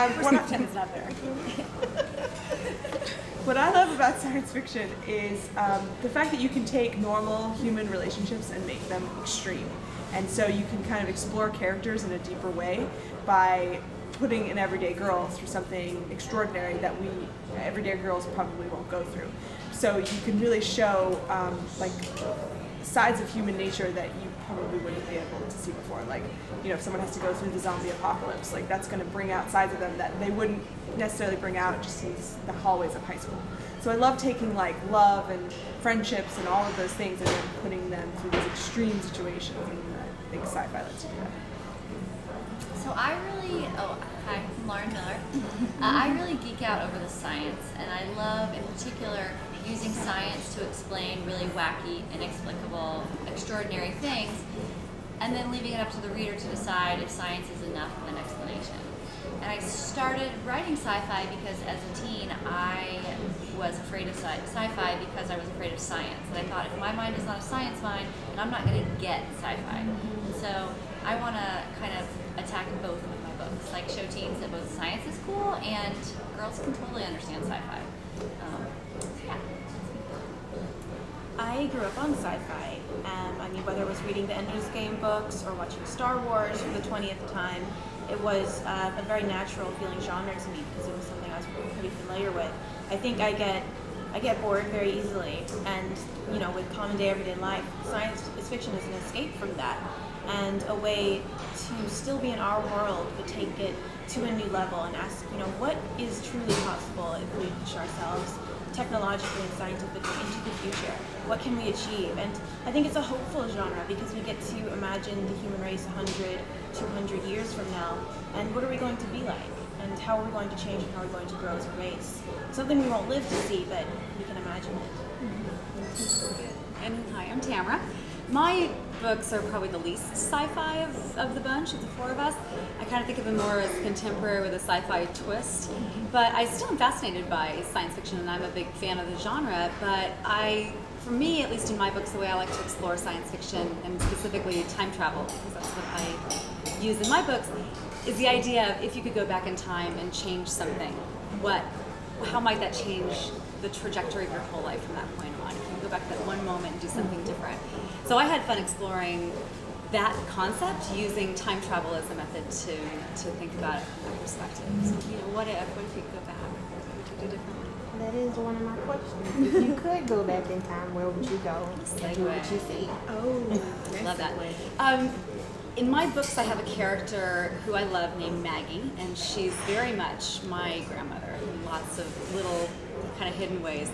Pretend it's not there. What I love about science fiction is the fact that you can take normal human relationships and make them extreme. And so you can kind of explore characters in a deeper way by putting an everyday girl through something extraordinary that everyday girls probably won't go through. So you can really show like sides of human nature that you probably wouldn't be able to see before. Like, you know, if someone has to go through the zombie apocalypse, like that's going to bring out sides of them that they wouldn't necessarily bring out just in the hallways of high school. So I love taking like love and friendships and all of those things and then putting them through these extreme situations, and I think sci-fi lets you do that. So hi, I'm Lauren Miller. I really geek out over the science, and I love, in particular, using science to explain really wacky, inexplicable, extraordinary things, and then leaving it up to the reader to decide if science is enough of an explanation. And I started writing sci-fi because as a teen, I was afraid of sci-fi because I was afraid of science. And I thought, if my mind is not a science mind, then I'm not going to get sci-fi. And so I want to kind of attack both with my books, like show teens that both science is cool and girls can totally understand sci-fi. Yeah. I grew up on sci-fi. I mean, whether it was reading the Ender's Game books or watching Star Wars for the 20th time, it was a very natural feeling genre to me because it was something I was pretty familiar with. I think I get bored very easily, and you know, with common day everyday life, science fiction is an escape from that, and a way to still be in our world but take it to a new level and ask, you know, what is truly possible if we push ourselves technologically and scientifically into the future? What can we achieve? And I think it's a hopeful genre because we get to imagine the human race 100, 200 years from now, and what are we going to be like? And how are we going to change and how are we going to grow as a race? Something we won't live to see, but we can imagine it. And hi, I'm Tamara. My books are probably the least sci-fi of the bunch, of the four of us. I kind of think of them more as contemporary with a sci-fi twist. But I still am fascinated by science fiction, and I'm a big fan of the genre. But for me, at least in my books, the way I like to explore science fiction, and specifically time travel, because that's what I use in my books, is the idea of if you could go back in time and change something, how might that change the trajectory of your whole life from that point on? If you go back to that one moment and do something different. So I had fun exploring that concept using time travel as a method to think about it from that perspective. So, you know, what if you could go back? What would you do differently? That is one of my questions. If you could go back in time, where would you go? And who would you see? Oh, love that. In my books, I have a character who I love named Maggie, and she's very much my grandmother in lots of little kind of hidden ways.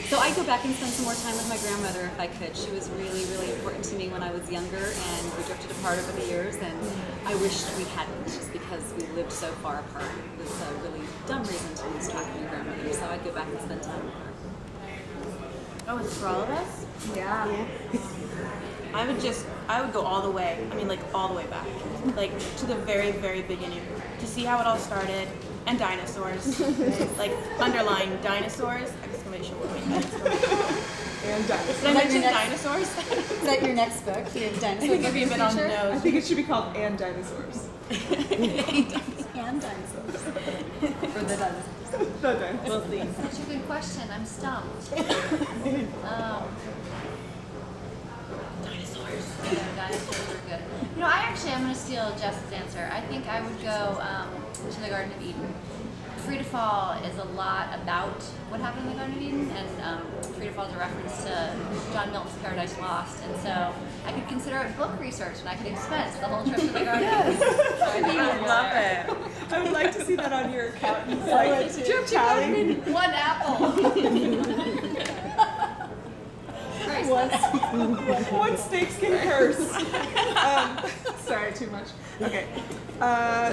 So I'd go back and spend some more time with my grandmother if I could. She was really, really important to me when I was younger, and we drifted apart over the years, and I wished we hadn't, just because we lived so far apart. It was a really dumb reason to lose track of my grandmother, so I'd go back and spend time with her. Oh, it's for all of us? Yeah. I would go all the way. I mean, like all the way back, like to the very, very beginning, to see how it all started, and dinosaurs, like underline dinosaurs, exclamation point, And dinosaurs. Did I mention dinosaurs? Is that your next book? Do you have dinosaurs? I think I've been on the I nose. think it should be called And Dinosaurs. And dinosaurs. For the dinosaurs. The dinosaurs. We'll see. Such a good question. I'm stumped. Yeah, dinosaurs are good. You know, I'm going to steal Jess's answer. I think I would go to the Garden of Eden. Free to Fall is a lot about what happened in the Garden of Eden, and Free to Fall is a reference to John Milton's Paradise Lost, and so I could consider it book research, and I could expense the whole trip to the Garden of Eden. So I think I would love it. I would like to see that on your accountant's like, trip tally. One apple. One snakeskin curse. Sorry, too much. Okay.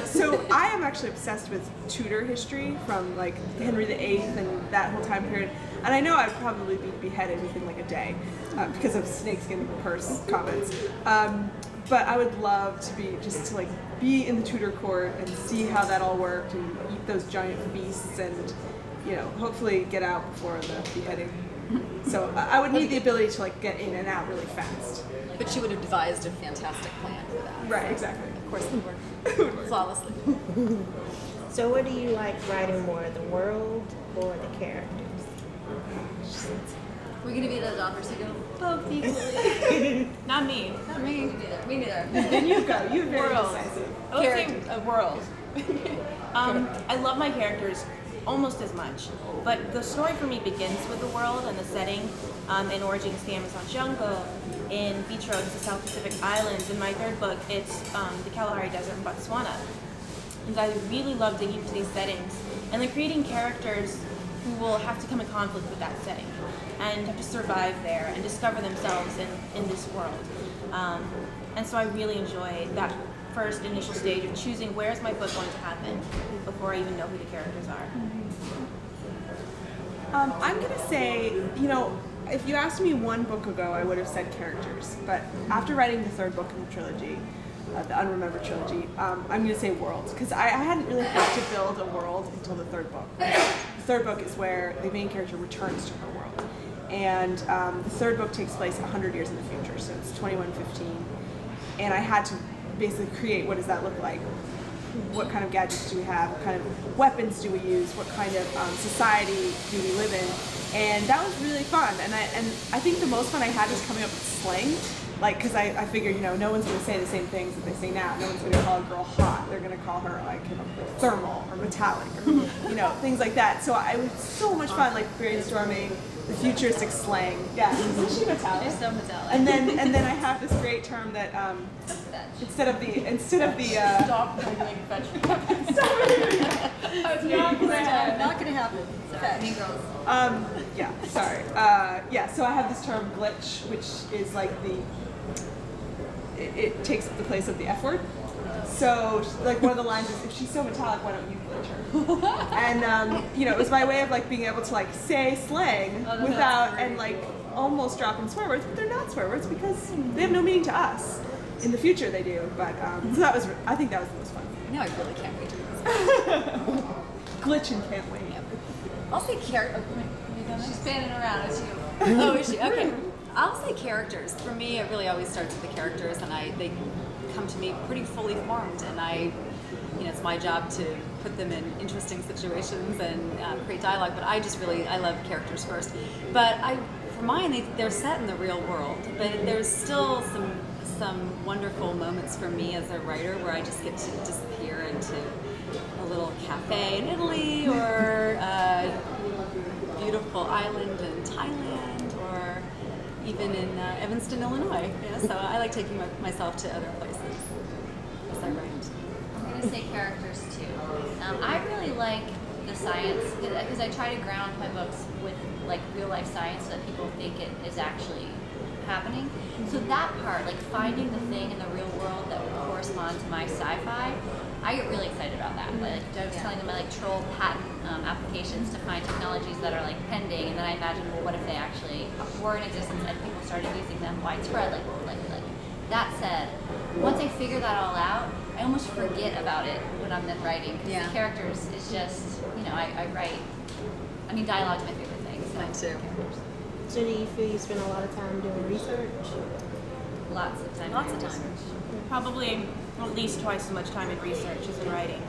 So I am actually obsessed with Tudor history from like Henry VIII and that whole time period. And I know I'd probably be beheaded within like a day because of snakeskin purse comments. But I would love to be in the Tudor court and see how that all worked and eat those giant feasts and, you know, hopefully get out before the beheading. So I would need the ability to like get in and out really fast. But she would have devised a fantastic plan for that. Right, exactly. Of course, it would work flawlessly. So what do you like writing more, the world or the characters? We're gonna be those authors who go both equally. Not me. Not me. Me neither. Me neither. Then you go. You're very World. decisive. I would say a world. I love my characters almost as much, but the story for me begins with the world and the setting. In Origins, the Amazon jungle. In Vitro, it's the South Pacific Islands. In my third book, it's the Kalahari Desert in Botswana. And I really love digging into these settings and then creating characters who will have to come in conflict with that setting and have to survive there and discover themselves in this world. And so I really enjoy that first initial stage of choosing where's my book going to happen before I even know who the characters are. I'm gonna say, if you asked me one book ago, I would have said characters. But after writing the third book in the trilogy, the Unremembered trilogy, I'm gonna say worlds, because I hadn't really had to build a world until the third book. The third book is where the main character returns to her world. And the third book takes place 100 years in the future, so it's 2115. And I had to basically create, what does that look like? What kind of gadgets do we have? What kind of weapons do we use? What kind of society do we live in? And that was really fun. And I think the most fun I had was coming up with slang. Like, because I figured, no one's going to say the same things that they say now. No one's going to call a girl hot. They're going to call her, like, thermal or metallic or, things like that. So it was so much fun, like, brainstorming the futuristic slang. Yeah, isn't she metallic? She's so metallic. And then I have this great term that instead of the Stop writing fetch. Not gonna happen. Mean Girls. So I have this term glitch, which is like it takes the place of the F word. So like one of the lines is, if she's so metallic, why don't you glitch her? And it was my way of like being able to like say slang without and like almost dropping swear words, but they're not swear words because they have no meaning to us. In the future they do, but so I think that was the most fun. No, I really can't wait to read this. Glitch and can't wait. I'll say character. She's fanning around. It's you. Oh, is she? Okay. I'll say characters. For me, it really always starts with the characters, and they come to me pretty fully formed, and it's my job to put them in interesting situations and create dialogue. But I love characters first. But for mine, they're set in the real world, but there's still some wonderful moments for me as a writer where I just get to disappear into a little cafe in Italy or a beautiful island in Thailand or even in Evanston, Illinois. So I like taking myself to other places as I write. I'm going to say characters too. I really like the science because I try to ground my books with like real life science so that people think it is actually happening. So that part, like finding the thing in the real world that would correspond to my sci-fi, I get really excited about that. Like I was telling them I like troll patent applications to find technologies that are like pending, and then I imagine, well, what if they actually were in existence and people started using them widespread? Like that said, once I figure that all out, I almost forget about it when I'm then writing. Because the characters is just, I write. I mean, dialogue's my favorite thing. So Mine too. characters. So do you feel you spend a lot of time doing research? Lots of time. Lots of time. Probably at least twice as much time in research as in writing.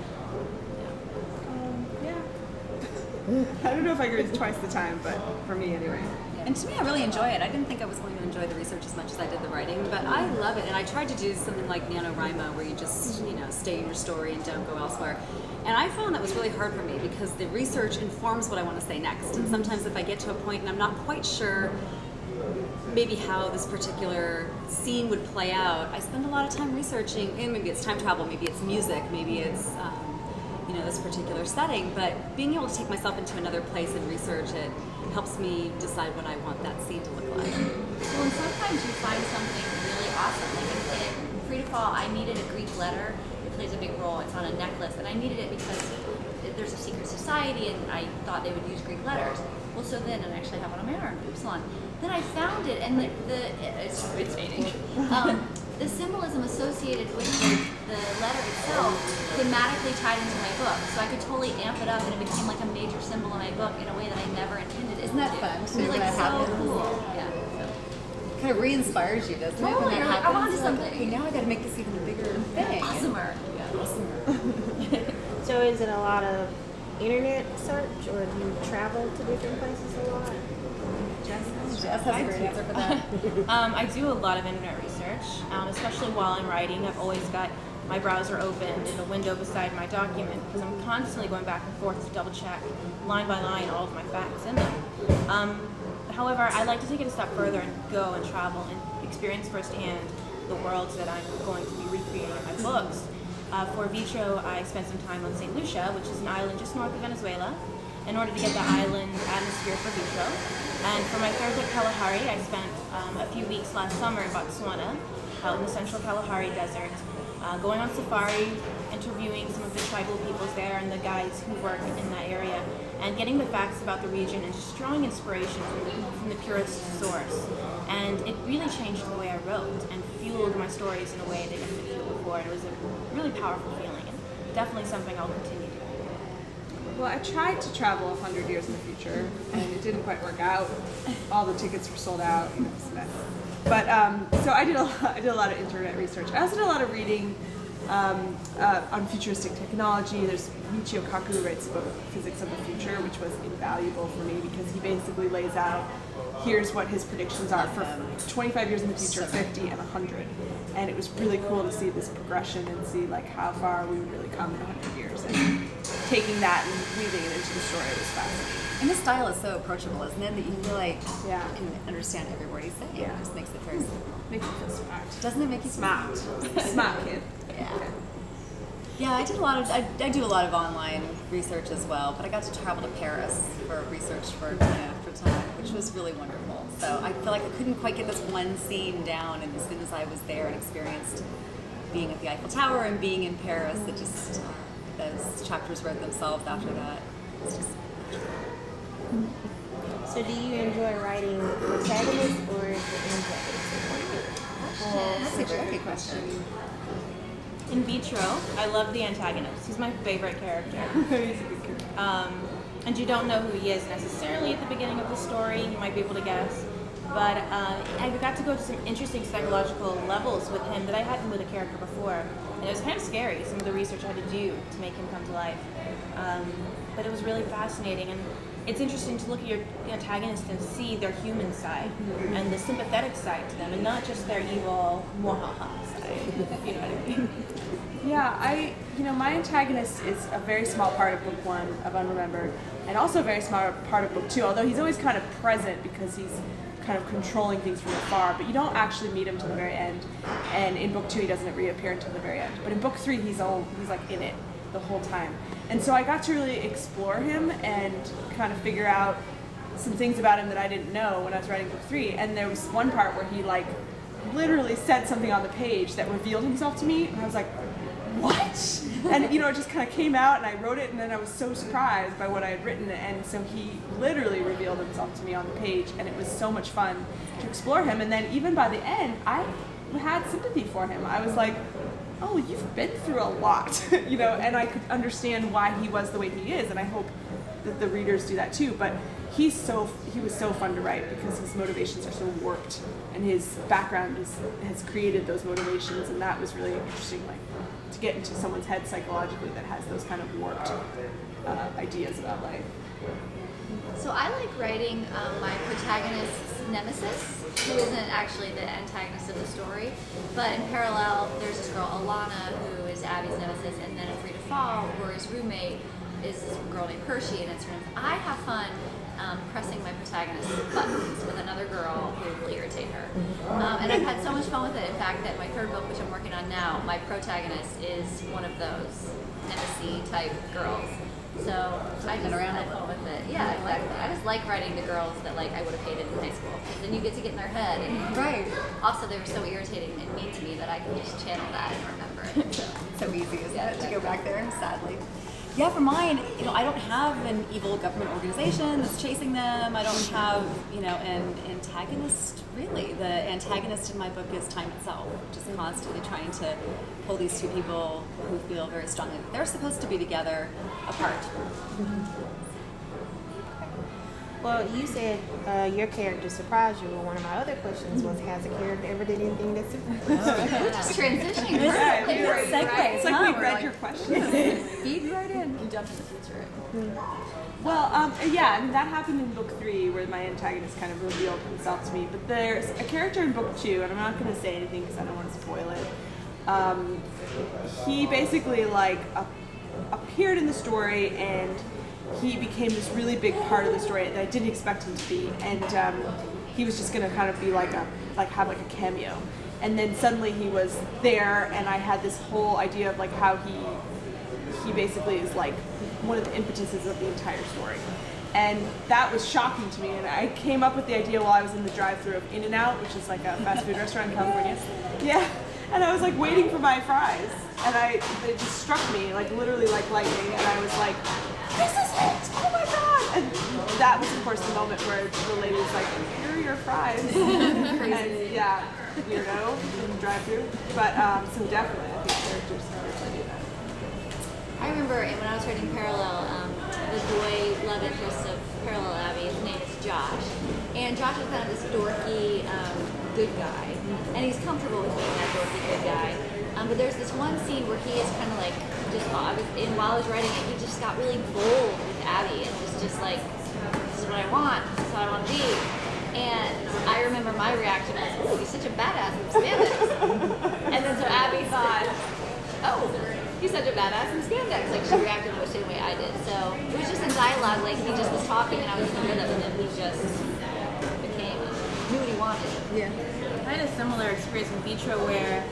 I don't know if I agree with twice the time, but for me anyway. And to me, I really enjoy it. I didn't think I was going to enjoy the research as much as I did the writing, but I love it. And I tried to do something like NaNoWriMo, where you just, stay in your story and don't go elsewhere. And I found that was really hard for me because the research informs what I want to say next. And sometimes if I get to a point and I'm not quite sure maybe how this particular scene would play out, I spend a lot of time researching, and maybe it's time travel, maybe it's music, maybe it's this particular setting, but being able to take myself into another place and research it helps me decide what I want that scene to look like. Well, and sometimes you find something really awesome. Like in Free to Fall, I needed a Greek letter. It plays a big role. It's on a necklace, and I needed it because there's a secret society, and I thought they would use Greek letters. Well, so then, and I actually have it on my arm, Upsilon. Then I found it, and it's fading. The symbolism associated with the letter itself thematically tied into my book, so I could totally amp it up, and it became like a major symbol in my book in a way that I never intended it. Isn't that to. fun? It was like so cool. Yeah. Kind of re-inspires you, doesn't it? When Totally. that Like, I happens, wanted like, something. okay, now I got to make this even a bigger thing. Awesomer. Yeah, awesomer. So is it a lot of internet search, or do you travel to different places a lot? Jess has a great answer for that. I do a lot of internet research, especially while I'm writing. I've always got my browser open in the window beside my document because I'm constantly going back and forth to double check line by line all of my facts in them. However, I like to take it a step further and go and travel and experience firsthand the worlds that I'm going to be recreating in my books. For Vitro, I spent some time on St. Lucia, which is an island just north of Venezuela, in order to get the island atmosphere for Vitro. And for my third book, Khoury, I spent a few weeks last summer in Botswana, out in the central Kalahari Desert, going on safari, interviewing some of the tribal peoples there and the guides who work in that area, and getting the facts about the region and just drawing inspiration from the purest source. And it really changed the way I wrote and fueled my stories in a way that I didn't feel before. And it was a really powerful feeling, and definitely something I'll continue doing. Well, I tried to travel 100 years in the future, and it didn't quite work out. All the tickets were sold out. You know, but so I did a lot of internet research. I also did a lot of reading on futuristic technology. There's Michio Kaku, who writes a book, Physics of the Future, which was invaluable for me because he basically lays out, here's what his predictions are for 25 years in the future, 50 and 100. And it was really cool to see this progression and see like how far we would really come in 100 years. And taking that and weaving it into the story was fascinating. And his style is so approachable, isn't it? That you feel like Yeah. you can understand every word he's saying. Yeah. It just makes it very simple. Makes you feel smart. Doesn't it make you Smart. Smart kid. Yeah. Yeah, I do a lot of online research as well, but I got to travel to Paris for research for time, which was really wonderful. So I feel like I couldn't quite get this one scene down, and as soon as I was there and experienced being at the Eiffel Tower and being in Paris, it just those chapters wrote themselves after that. It's just So do you enjoy writing protagonists or the antagonist? that's a very good question. In Vitro, I love the antagonist. He's my favorite character. And you don't know who he is necessarily at the beginning of the story. You might be able to guess. But I got to go to some interesting psychological levels with him that I hadn't with a character before. And it was kind of scary, some of the research I had to do to make him come to life. But it was really fascinating. And it's interesting to look at your antagonist and see their human side and the sympathetic side to them, and not just their evil, mwahaha side. You know what I mean? Yeah, my antagonist is a very small part of book 1 of Unremembered, and also a very small part of book 2, although he's always kind of present because he's kind of controlling things from afar, but you don't actually meet him till the very end. And in book 2, he doesn't reappear until the very end. But in book 3, he's like in it the whole time. And so I got to really explore him and kind of figure out some things about him that I didn't know when I was writing book 3. And there was one part where he like literally said something on the page that revealed himself to me, and I was like, what? And it just kind of came out, and I wrote it, and then I was so surprised by what I had written, and so he literally revealed himself to me on the page, and it was so much fun to explore him. And then even by the end, I had sympathy for him. I was like, oh, you've been through a lot, and I could understand why he was the way he is, and I hope that the readers do that too. But he was so fun to write because his motivations are so warped, and his background has created those motivations, and that was really interesting, like to get into someone's head psychologically that has those kind of warped ideas about life. So I like writing my protagonist's nemesis, who isn't actually the antagonist of the story, but in parallel, there's this girl, Alana, who is Abby's nemesis, and then in Free to Fall, Rory's roommate is this girl named Percy, and it's her. I have fun pressing my protagonist's buttons with another girl who will irritate her. And I've had so much fun with it. In fact, that my third book, which I'm working on now, my protagonist is one of those NSC type girls. So I just had fun with it. Yeah, exactly. I just like writing the girls that I would have hated in high school. Then you get to get in their head. And Right. Also, they were so irritating and mean to me that I can just channel that and remember it. So So easy, isn't Yeah, it, to go exactly. back there, sadly. Yeah, for mine, I don't have an evil government organization that's chasing them. I don't have, an antagonist, really. The antagonist in my book is time itself, just constantly trying to pull these two people who feel very strongly that they're supposed to be together apart. Well, you said your character surprised you. Well, one of my other questions was, has a character ever did anything that surprised you? We're just transitioning. Yeah, Right. Segues, It's like huh? we We're read like- your questions. Feed right in. You jumped in the future. Well, yeah, I mean, that happened in book 3 where my antagonist kind of revealed himself to me. But there's a character in book 2, and I'm not going to say anything because I don't want to spoil it. He basically like appeared in the story, and he became this really big part of the story that I didn't expect him to be. And he was just going to kind of be have a cameo. And then suddenly he was there, and I had this whole idea of like how he basically is like one of the impetuses of the entire story. And that was shocking to me, and I came up with the idea while I was in the drive-thru of In-N-Out, which is like a fast food restaurant in California. Yeah, and I was like waiting for my fries, and it just struck me like literally like lightning, and I was like, this is it! Oh my god! And that was of course the moment where the lady was like, here are your fries. And yeah, weirdo in the drive-thru. But so definitely I think characters really do that. I remember when I was writing Parallel, the boy love interest of Parallel Abby, his name is Josh. And Josh is kind of this dorky good guy. And he's comfortable with being that dorky good guy. But there's this one scene where he is kind of like, while I was writing it, he just got really bold with Abby and was just like, this is what I want, this is how I want to be. And I remember my reaction was, oh, he's such a badass in spandex. And then so Abby thought, oh, he's such a badass in spandex. Like, she reacted the same way I did. So it was just in dialogue, like he just was talking and I was in the rhythm, and then he just knew what he wanted. Yeah. I had a similar experience in Vitro where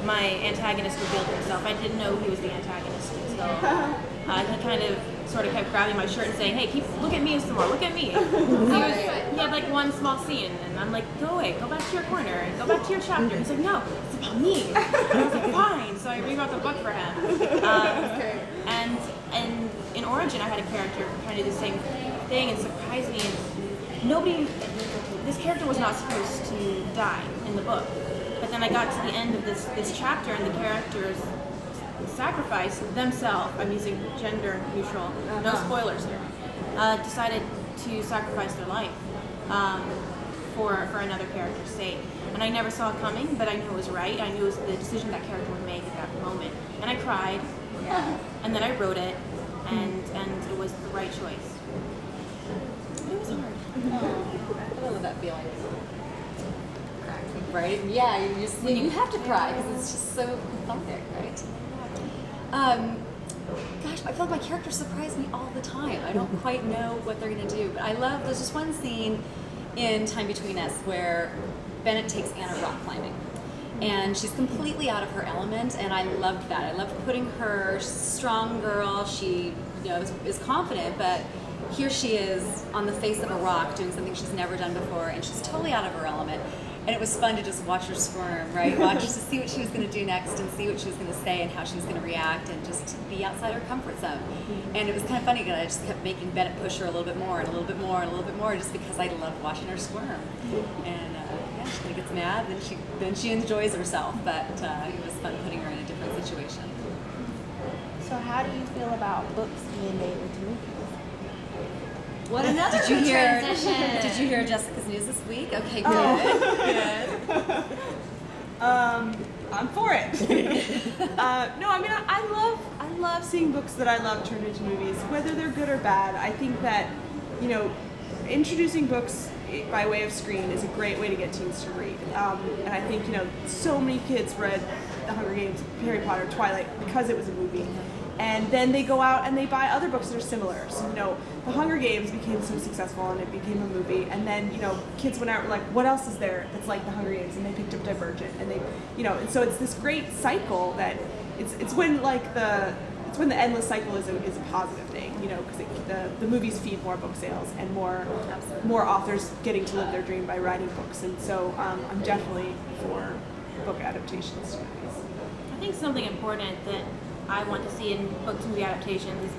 my antagonist revealed himself. I didn't know he was the antagonist until he kind of sort of kept grabbing my shirt and saying, hey, look at me some more, look at me. He had like one small scene, and I'm like, go away, go back to your corner, and go back to your chapter. He's like, no, it's about me. And I was like, fine. So I rewrote the book for him. And in Origin, I had a character kind of do the same thing, and surprised me. And this character was not supposed to die in the book. But then I got to the end of this chapter, and the characters sacrificed themselves. I'm using gender neutral, no spoilers here. Decided to sacrifice their life for another character's sake. And I never saw it coming, but I knew it was right. I knew it was the decision that character would make at that moment. And I cried. Yeah. And then I wrote it, and it was the right choice. It was hard. I love that feeling. Right? Yeah, you have to cry because it's just so cathartic, right? Gosh, I feel like my characters surprise me all the time. I don't quite know what they're going to do, but there's just one scene in Time Between Us where Bennett takes Anna rock climbing. And she's completely out of her element, and I loved that. I loved putting her, she's a strong girl, she is confident, but here she is on the face of a rock doing something she's never done before, and she's totally out of her element. And it was fun to just watch her squirm, right? Watch to see what she was going to do next and see what she was going to say and how she was going to react and just to be outside her comfort zone. And it was kind of funny because I just kept making Bennett push her a little bit more and a little bit more and a little bit more just because I loved watching her squirm. And yeah, she kind of gets mad, then she enjoys herself, but it was fun putting her in a different situation. So how do you feel about books being made into movies? What another transition. Did you hear Jessica's news this week? Okay, good. Good. I'm for it. No, I mean I love seeing books that I love turned into movies, whether they're good or bad. I think that introducing books by way of screen is a great way to get teens to read. And I think so many kids read The Hunger Games, Harry Potter, Twilight because it was a movie. And then they go out and they buy other books that are similar. So, The Hunger Games became so successful and it became a movie. And then, kids went out and were like, what else is there that's like The Hunger Games? And they picked up Divergent. And they, and so it's this great cycle that it's when the endless cycle is a positive thing, because the movies feed more book sales and more authors getting to live their dream by writing books. And so I'm definitely for book adaptations to movies. I think something important that I want to see in book to movie adaptations is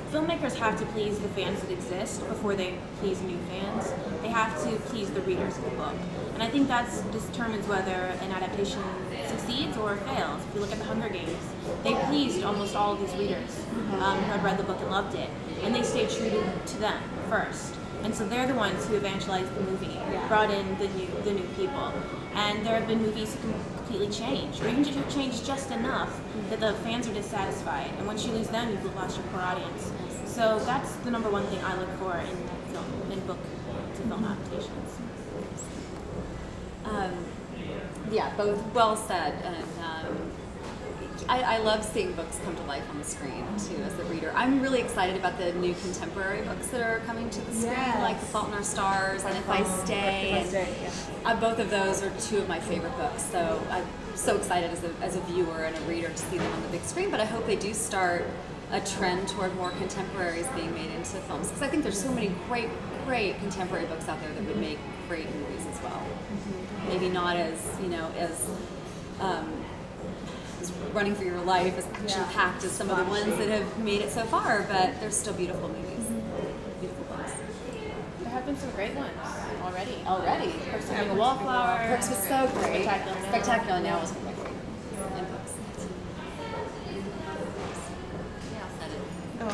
filmmakers have to please the fans that exist before they please new fans. They have to please the readers of the book. And I think that determines whether an adaptation succeeds or fails. If you look at The Hunger Games, they pleased almost all of these readers who had read the book and loved it. And they stayed true to them first. And so they're the ones who evangelized the movie, Yeah. brought in the new people. And there have been movies who completely change, or even just change just enough that the fans are dissatisfied. And once you lose them, you've lost your core audience. So that's the number one thing I look for in film, in book to film adaptations. Yeah, both well said. And I love seeing books come to life on the screen too as a reader. I'm really excited about the new contemporary books that are coming to the screen, Yes. like The Fault in Our Stars and If I Stay. If I And Stay, yeah. both of those are two of my favorite books. So I'm so excited as a viewer and a reader to see them on the big screen. But I hope they do start a trend toward more contemporaries being made into films, because I think there's so many great contemporary books out there that would make great movies as well. Maybe not as as running for your life, as action-packed as some of the ones that have made it so far, but they're still beautiful movies. Beautiful books. There have been some great ones already. Already. Perks of Being a Wallflower. Perks was so great. Spectacular Now. Spectacular Now was one of my favorites in books. Yeah, I'll set it. Oh,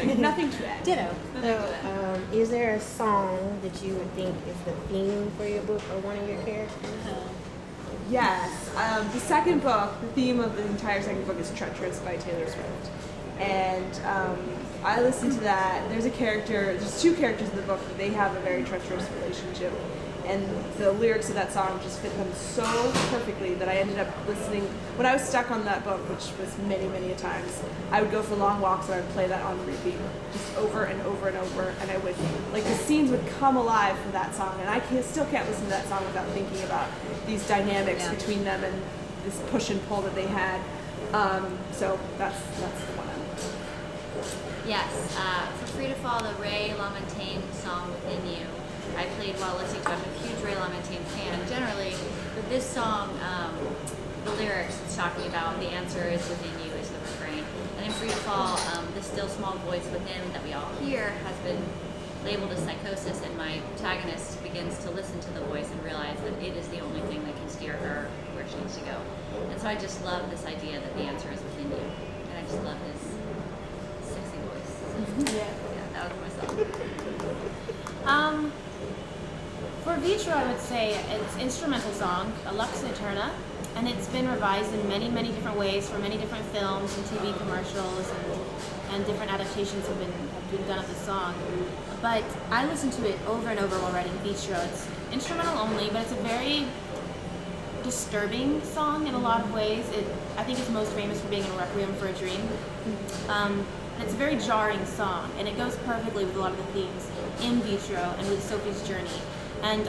okay. Nothing to add. Ditto. So, is there a song that you would think is the theme for your book or one of your characters? Yes. The second book, the theme of the entire second book is Treacherous by Taylor Swift. And I listened to that. There's two characters in the book, and they have a very treacherous relationship. And the lyrics of that song just fit them so perfectly that I ended up listening. When I was stuck on that book, which was many a times, I would go for long walks and I would play that on repeat, just over and over and over. And I would, like, the scenes would come alive for that song. And I still can't listen to that song without thinking about these dynamics between them and this push and pull that they had. So that's the one. Yes, for Free to Fall, the Ray LaMontagne song Within You, I played while listening to it. I'm a huge Ray LaMontagne fan. Generally, with this song, the lyrics it's talking about, the answer is within you is the refrain. And in Free to Fall, the still small voice within that we all hear has been labeled as psychosis, and my protagonist begins to listen to the voice and realize that it is the only thing that can steer her where she needs to go. And so I just love this idea that the answer is within you. And I just love his sexy voice. Yeah, that was my song. For Vitro, I would say it's an instrumental song, a Lux Eterna, and it's been revised in many different ways for many different films and TV commercials, and different adaptations have been done of the song. But I listened to it over and over while writing Vitro. It's instrumental only, but it's a very disturbing song in a lot of ways. I think it's most famous for being a Requiem for a Dream. And it's a very jarring song, and it goes perfectly with a lot of the themes in Vitro and with Sophie's journey. And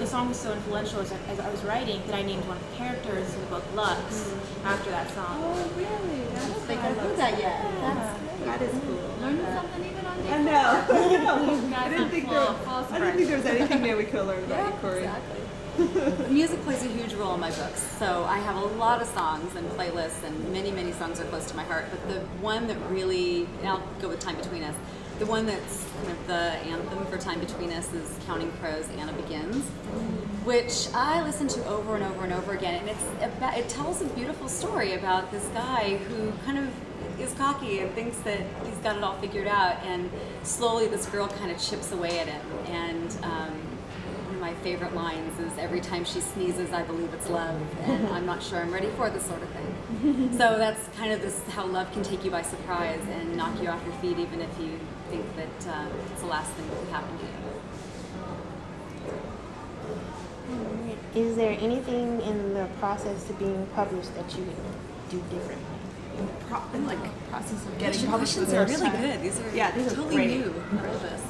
the song was so influential as I was writing that I named one of the characters in the book Lux after that song. Oh, really? I don't think I've heard that yet. That is cool. Learning something even on I know. I didn't think full there was anything new we could learn about you, Khoury. Music plays a huge role in my books, so I have a lot of songs and playlists, and many songs are close to my heart. But the one that really, and I'll go with Time Between Us, the one that's kind of the anthem for Time Between Us is Counting Crows, Anna Begins, which I listen to over and over and over again, and it tells a beautiful story about this guy who kind of is cocky and thinks that he's got it all figured out, and slowly this girl kind of chips away at him. And one of my favorite lines is, every time she sneezes, I believe it's love, and I'm not sure I'm ready for this sort of thing. So that's kind of this, how love can take you by surprise and knock you off your feet, even if you think that it's the last thing that could happen to you. Is there anything in the process to being published that you would do differently? Process of Your getting published for questions the are first really time. good. These are totally great. new. I love this.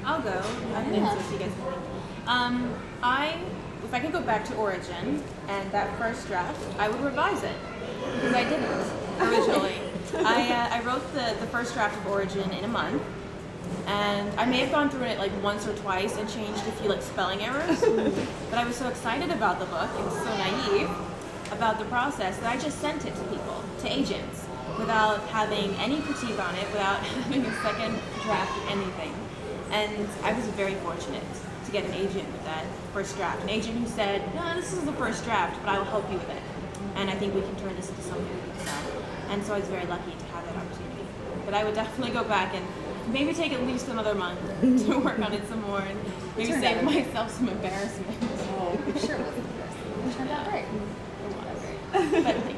I'll go. I think so. You guys can think. If I could go back to Origin and that first draft, I would revise it because I didn't originally. I wrote the first draft of Origin in a month, and I may have gone through it like once or twice and changed a few like spelling errors. But I was so excited about the book and so naive about the process that I just sent it to people, to agents, without having any critique on it, without having a second draft or anything. And I was very fortunate to get an agent with that first draft. An agent who said, no, this is the first draft, but I will help you with it. And I think we can turn this into something we can sell. And so I was very lucky to have that opportunity. But I would definitely go back and maybe take at least another month to work on it some more and maybe save myself some embarrassment. Oh, I'm sure it wasn't embarrassing. It turned out great. But thank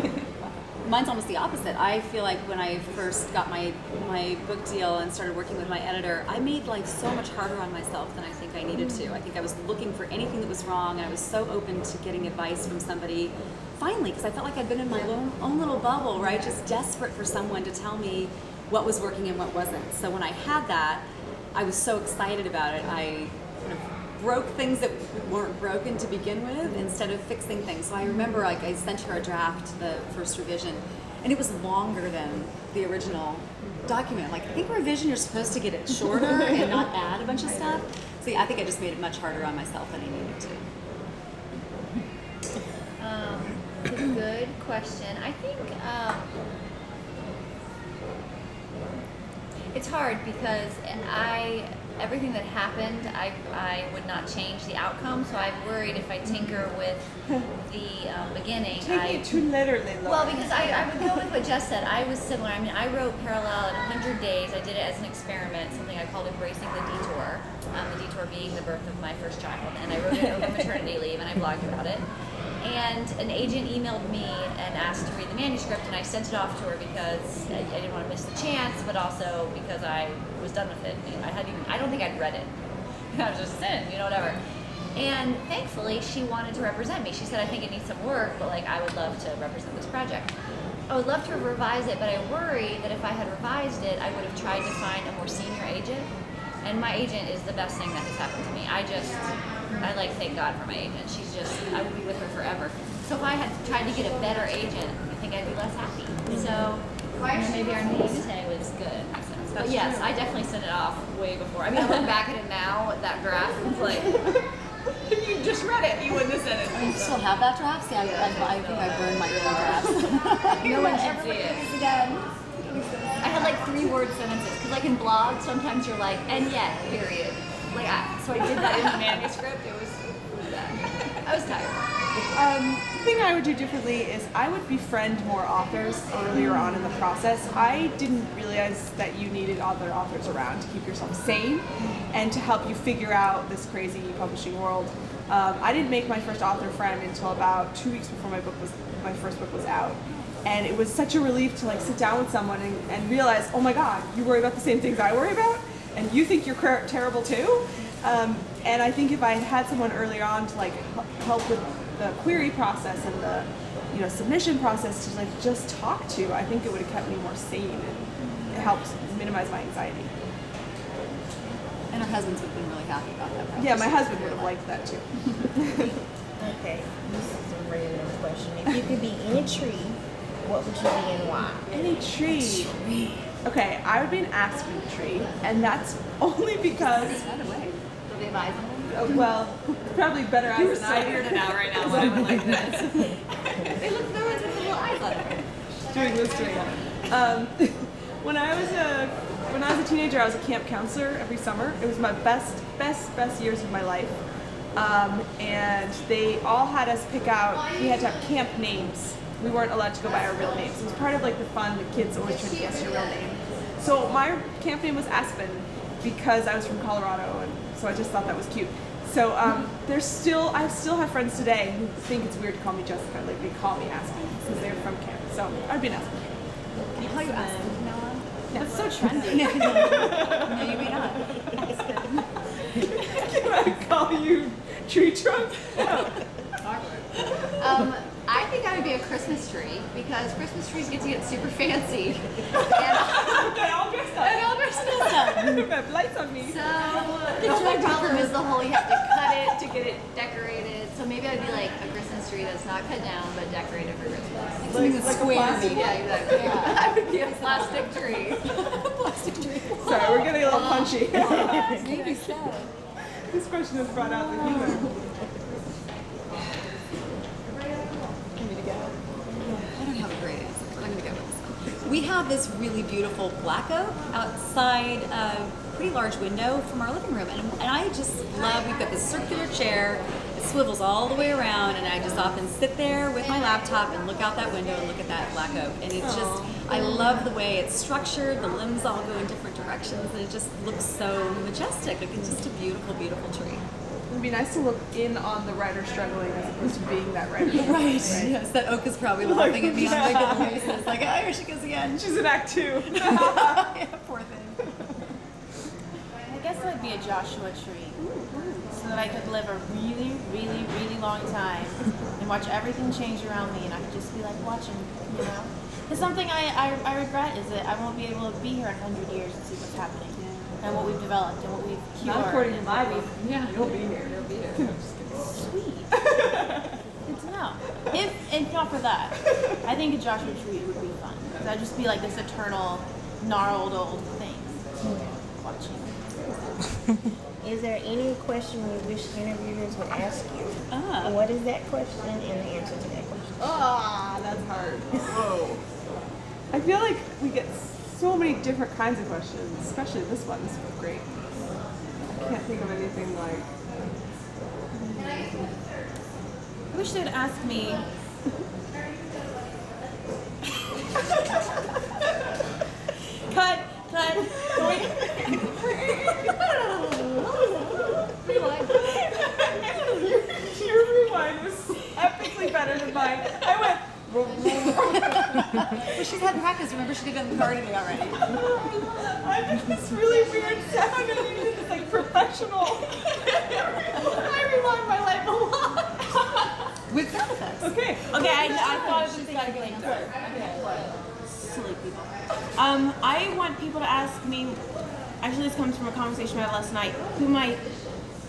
you. Mine's almost the opposite. I feel like when I first got my book deal and started working with my editor, I made life so much harder on myself than I think I needed to. I think I was looking for anything that was wrong, and I was so open to getting advice from somebody, finally, because I felt like I'd been in my own little bubble, right? Just desperate for someone to tell me what was working and what wasn't. So when I had that, I was so excited about it. I kind of broke things that weren't broken to begin with instead of fixing things. So I remember like I sent her a draft, the first revision, and it was longer than the original document. Like, I think revision, you're supposed to get it shorter and not add a bunch of stuff. So yeah, I think I just made it much harder on myself than I needed to. It's a good question. I think it's hard because everything that happened, I would not change the outcome. So I'm worried if I tinker with the beginning. Take it too literally, Laura. Well, because I would go with what Jess said. I was similar. I mean, I wrote Parallel in 100 days. I did it as an experiment, something I called Embracing the Detour. The detour being the birth of my first child. And I wrote it over maternity leave, and I blogged about it. And an agent emailed me and asked to read the manuscript, and I sent it off to her because I didn't want to miss the chance, but also because I was done with it. I don't think I'd read it. I was just whatever. And thankfully, she wanted to represent me. She said, I think it needs some work, but like I would love to represent this project. I would love to revise it, but I worry that if I had revised it, I would have tried to find a more senior agent. And my agent is the best thing that has happened to me. I thank God for my agent. I would be with her forever. So if I had tried to get a better agent, I think I'd be less happy. So maybe our meeting today was good in that sense. But yes, I definitely sent it off way before. I mean, I look back at it now, that draft, it's like, if you just read it, you wouldn't have said it. Oh, you still have that draft? See, I think I burned my early drafts. No one should see it. I had like 3-word sentences because like in blogs sometimes you're like, and yet, period. So I did that in the manuscript. It was bad. I was tired. The thing I would do differently is I would befriend more authors earlier on in the process. I didn't realize that you needed other authors around to keep yourself sane and to help you figure out this crazy publishing world. I didn't make my first author friend until about 2 weeks before my first book was out. And it was such a relief to like sit down with someone and realize, oh my God, you worry about the same things I worry about, and you think you're terrible too. And I think if I had someone earlier on to like help with the query process and the submission process to like just talk to, I think it would have kept me more sane and it helped minimize my anxiety. And our husbands would have been really happy about that. Yeah, my husband would have liked that too. Okay, this is a random question. If you could be any tree, what would you be and why? Any tree. Okay, I would be an aspen tree, and that's only because. Right away. Do they advise them? Well, probably better eyes than I do. weirded out right now when I went like this. They look the ones with the little eyes on them. Doing this to me. When I was a teenager, I was a camp counselor every summer. It was my best years of my life. And they all had us pick out. We had to have camp names. We weren't allowed to go by our real names. It was part of like the fun. The kids always trying to guess your real name. So my camp name was Aspen because I was from Colorado, and so I just thought that was cute. So I still have friends today who think it's weird to call me Jessica. Like they call me Aspen since they're from camp. So I'd be an Aspen. Can you call you Aspen from now on? That's so trendy. No, you may not. Can I call you Tree Trunk? I think I would be a Christmas tree because Christmas trees get to get super fancy. They're all dressed up. And all dressed up. They have lights on me. So the only problem is the whole you have to cut it to get it decorated. So maybe I'd be like a Christmas tree that's not cut down but decorated for Christmas. Like a square. Yeah, exactly. I would be a plastic tree. Plastic tree. Sorry, we're getting a little punchy. Maybe so. This question has brought out the humor. I don't have a great answer, but I'm going to go with this one. We have this really beautiful black oak outside a pretty large window from our living room, and I just love, we've got this circular chair, it's swivels all the way around, and I just often sit there with my laptop and look out that window and look at that black oak. And it's just, I love the way it's structured. The limbs all go in different directions, and it just looks so majestic. Like it's just a beautiful, beautiful tree. It'd be nice to look in on the writer struggling as opposed to being that writer. Right. Yes, that oak is probably laughing at me on a regular basis. Like, oh, here she goes again. She's in Act 2. Yeah, poor thing. I guess I'd be a Joshua tree, so that I could live a really, really, really long time and watch everything change around me, and I could just be like watching, you know? Because something I regret is that I won't be able to be here in 100 years and see what's happening and what we've developed and what we've cured. Not according to and my what book. Yeah. You'll be here. You'll be here. Sweet. Good to know. If not for that, I think a Joshua tree would be fun. Because I'd just be like this eternal, gnarled old thing watching. Is there any question you wish interviewers would ask you? Ah. What is that question and the answer to that question? Ah, that's hard. Whoa. I feel like we get so many different kinds of questions, especially this one. This was great. I can't think of anything like. I wish they'd ask me. Cut. Your rewind was epically better than mine. I went. Well, she's had practice. Remember, she did it in the car today already. I did this really weird sound and you did this like professional. I rewind my life a lot. With sound effects. Okay. Okay, I thought of this guy going silly people. I want people to ask me. Actually, this comes from a conversation we had last night.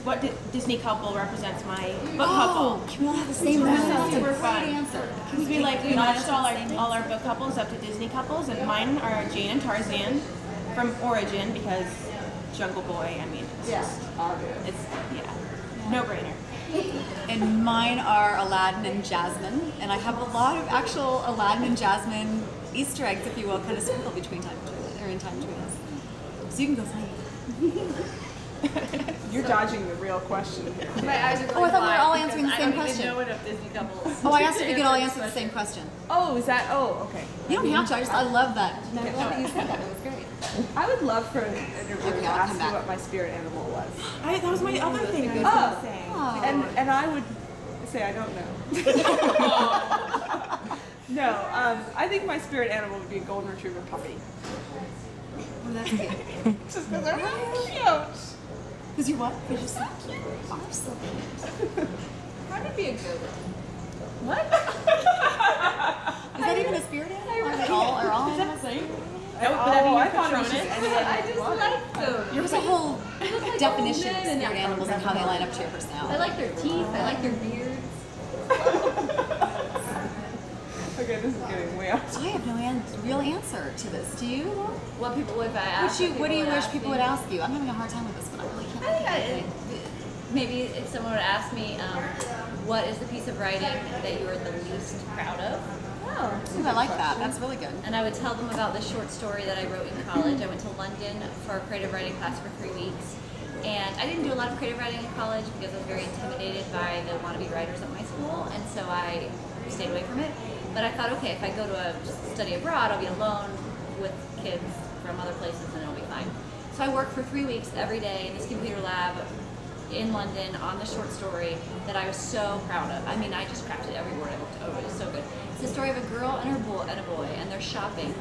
What Disney couple represents my book couple? Can we all have the same That's answer? super That's a fun. great answer. Because we like we all matched answer all the same our book couples up to Disney couples, and mine are Jane and Tarzan from Origin because Jungle Boy. I mean, it's just it's no brainer. And mine are Aladdin and Jasmine, and I have a lot of actual Aladdin and Jasmine Easter eggs, if you will, kind of sprinkled in time between us. So you can go find it. You're dodging the real question here. My eyes are going Oh, I thought we were all wide answering the because same I don't question. even know enough Disney couples. Oh, I asked if we could all answer the same question. Oh, is that? Oh, okay. You don't have to. I love that. I love that you said that. It was great. I would love for an interviewer Okay, to I'll ask come me back. what my spirit animal was. That was my other thing I was Oh. gonna say. And I would say I don't know. No, I think my spirit animal would be a golden retriever puppy. Oh, that's cute. Just because they're really cute. Because you what? Because you're so cute. Oh, you're so cute. How would be a goat? What? Is that even a spirit animal? Are all animals? I thought it was just any I just like goats. There's a whole definition of golden and spirit animals and how they line up to your I personality. like their teeth. I like their beards. Okay, this is getting way off. I have no real answer to this. Do you? What people if I ask? What do you wish people would ask you? I'm having a hard time with this one. I really can't. I think maybe if someone would ask me, what is the piece of writing that you are the least proud of? Ooh, I like that. That's really good. And I would tell them about the short story that I wrote in college. I went to London for a creative writing class for 3 weeks. And I didn't do a lot of creative writing in college because I was very intimidated by the wannabe writers at my school. And so I stayed away from it. But I thought, okay, if I go to a study abroad, I'll be alone with kids from other places and it'll be fine. So I worked for 3 weeks every day in this computer lab in London on the short story that I was so proud of. I mean, I just crafted every word I looked over. It was so good. It's the story of a girl and her boy and they're shopping.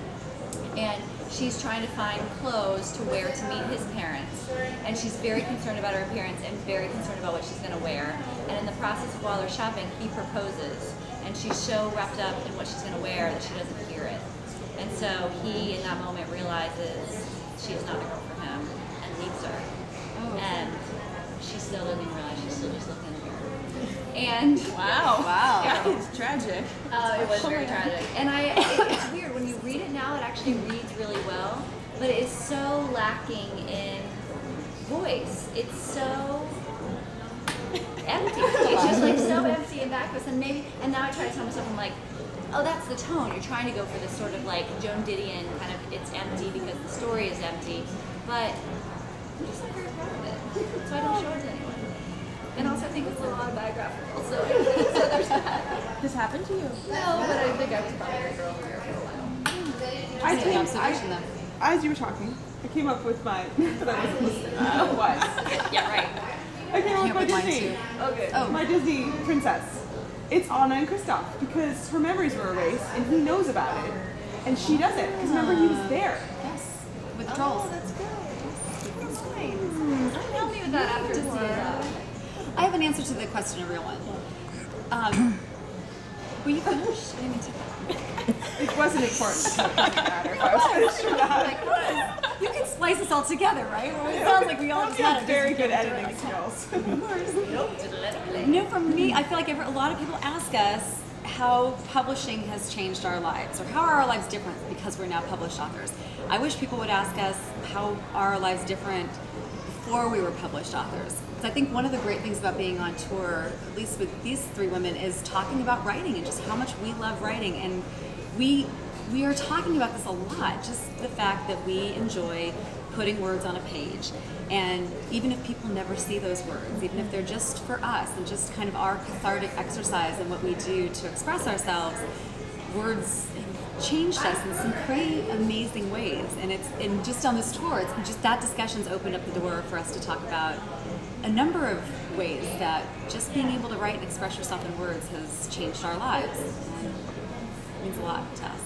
And she's trying to find clothes to wear to meet his parents. And she's very concerned about her appearance and very concerned about what she's going to wear. And in the process of while they're shopping, he proposes. And she's so wrapped up in what she's going to wear that she doesn't hear it. And so he, in that moment, realizes she is not the girl for him and leaves her. And she still doesn't even realize she's still just looking in the mirror. And Wow. Yeah, it's tragic. it was very tragic. And it's weird, when you read it now, it actually reads really well, but it is so lacking in voice. It's so empty. It's just like so empty and vacuous. And now I try to tell myself, I'm like, oh, that's the tone. You're trying to go for this sort of like Joan Didion kind of, it's empty because the story is empty, but I'm just not very proud of it. So I don't show it to anyone. And also I think it's a little autobiographical, so there's that. This happened to you. No, but I think I was probably a girl here for a while. I Good came, observation, though. as you were talking, I came up with my, but I wasn't listening. Was. Yeah, right. I came up with my with mine, Disney. too. Okay. Oh. My Disney princess. It's Anna and Kristoff because her memories were erased and he knows about it. And she doesn't because remember he was there. Yes. With trolls. Oh, that's good. That's nice. Help me with that after I have an answer to the question, a real one. Will you finish? I didn't mean to. It wasn't important. So it doesn't matter if I was finished or not. You can splice us all together, right? Well, it sounds like we all just You had have a very different good character. editing skills. Of course. No, for me, I feel like a lot of people ask us how publishing has changed our lives, or how are our lives different because we're now published authors. I wish people would ask us how are our lives different before we were published authors. So I think one of the great things about being on tour, at least with these three women, is talking about writing and just how much we love writing. And we are talking about this a lot, just the fact that we enjoy putting words on a page. And even if people never see those words, even if they're just for us and just kind of our cathartic exercise and what we do to express ourselves, words have changed us in some pretty amazing ways. And just on this tour, it's just that discussion's opened up the door for us to talk about a number of ways that just being able to write and express yourself in words has changed our lives. And it means a lot to us.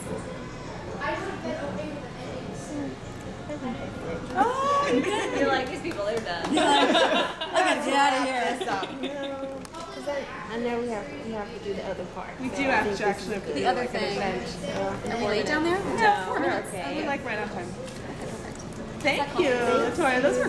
Oh, you did. You're like, these people, they're done. I gotta get out of here. No, because I know we have to do the other part. We so do I have think to this actually is good. The other Like an thing. event, so- Are we late down there? Yeah, 4 we're minutes. okay. I'll be like right on time. Thank you, Latoya. Those were